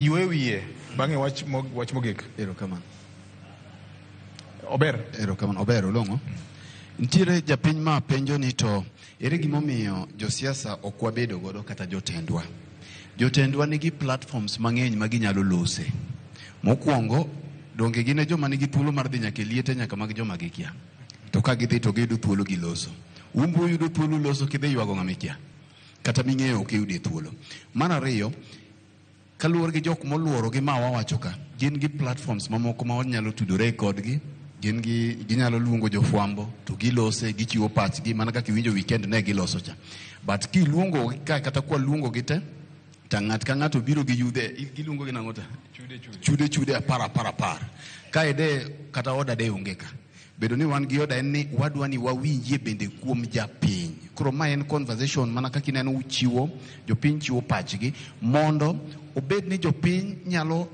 Ywe wiye bange wach mogik. Erokamano. Ober. Erokamano, ober olongo. Ntiere japiny ma penjo ni to ere gimomiyo josiasa ok wabedo godo kata jotendwa. Jotendwa nigi platforms mang'eny ma ginyalo lose. Mokwongo donge gine joma nigi thuolo mar dhi nyaka liete nyaka mag joma gikia. To ka gidhi to giyudo thuolo giloso. Umbu yudo thuolo loso kidhi ywago ng'amikia. Kata ming'eyo ok yudi thuolo. Mar ariyo, kaluwore gi jok moluoro gi ma wawacho ka, gin gi platforms mamoko ma wanyalo tudore kodgi, ginyalo luongo jofwambo to gilose, gichiwo pachgi mana kaka iwinjo weekend ne giloso cha. But kiluongo kata kwa luongo gi te, ta ng'at ka ng'ato biro gi yudhe, giluongo gi nang'o ta? Chude apar. Ka ede kata oda de onge ka. Bedo ni wan gi oda en ni wadwa ni wawinjie bende kuom japiny. Koro ma en conversation mana kaka ineno uchiwo, jopiny chiwo pachgi, mondo obed ni jopiny nyalo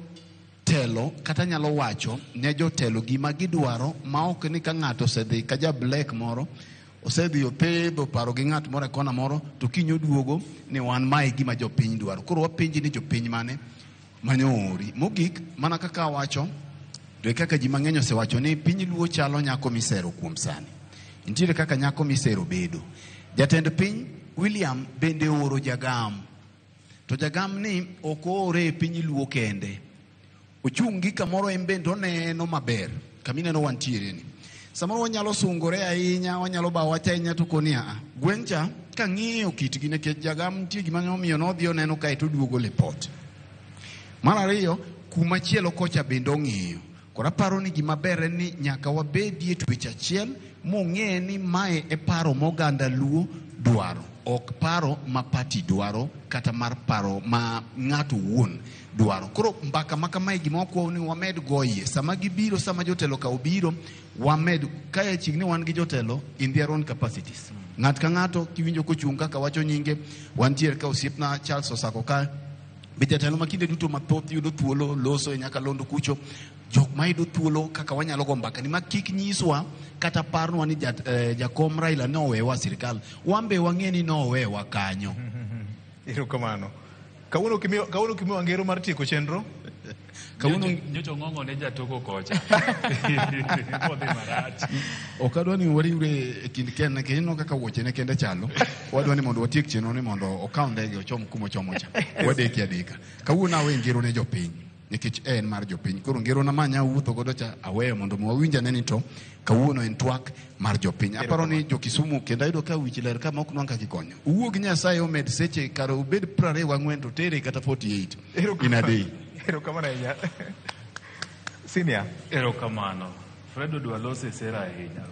telo kata nyalo wacho ne jotelo gima gidwaro, ma ok ni ka ng'ato osedhi ka ja black moro osedhi opedho paro gi ng'at moro e kona moro to kinyo duogo ni wan mae gima jopiny dwaro. Koro wapenji ni jopiny mane manyoori. Mogik mana kaka wacho to kaka ji mang'eny osewacho ni piny luo chalo nyako misero kuom sani. Nitiere kaka nyako misero bedo. Jatend piny William bende oro jagam. To jagam ni ok oore piny luo kende. Ochungi kamoro en bende oneno maber. Kamineno wantiere ni. Samoro wanyalo sungore ahinya, wanyalo ba wacha ahinya to konia. Gwencha ka ng'iyo kitgi nikech jagam nitie gima nomiyo nodhi oneno kae to duogo lipot. Mar ariyo, kuma chielo kocha bende ong'iyo. Kora paro ni gima ber en ni nyaka wabedie twech achiel mong'e ni mae e paro moganda luo dwaro. Ok paro ma pati dwaro kata mar paro ma ng'ato wuon dwaro. Koro mbaka maka mae gima okwo ni wamed goye. Sama gibiro, sama jotelo ka obiro, wamed kaya chigni wan gi jotelo in their own capacities. Ng'at ka ng'ato kiwinjo kochung' kaka wacho nyinge, wantiere ka osiepna Charles Osako ka be jatelo makinde duto mathoth yudo thuolo loso e Nyakalondo kucho, jok ma yudo thuolo kaka wanyalo go mbaka ni makik nyiswa kata parnwa ni jakom Raila no wewa sirikal, wambe wang'eni no wewa kanyo. Erokamano. Kawuono kimiyo ngero mar tieko chenro. Kawuono nyocho ng'ong'o ne jatoko kocha. Modhi marach. Okadwa ni wariure e kind ken ke ino kaka wuoche ne kende chalo. Wadwa ni mondo watiek chenro ni mondo okaw ndege ochom kumo chomo cha. Wadeki adeka. Kawuono awe ngero ne jopiny. Nikech en mar jopiny. Koro ngero na manya wuotho godo cha aweyo mondo mwawinja neni to kawuono en twak mar jopiny. Aparo ni jo Kisumu kenda yudo ka wich ler kama ok nwang' ka kikonyo. Uwuog Nyasaye omed seche karo ubed 24 to tere kata 48 in a day. Erokamano ahinya. Senior. Erokamano. Fredo dwa lose sera ahinya.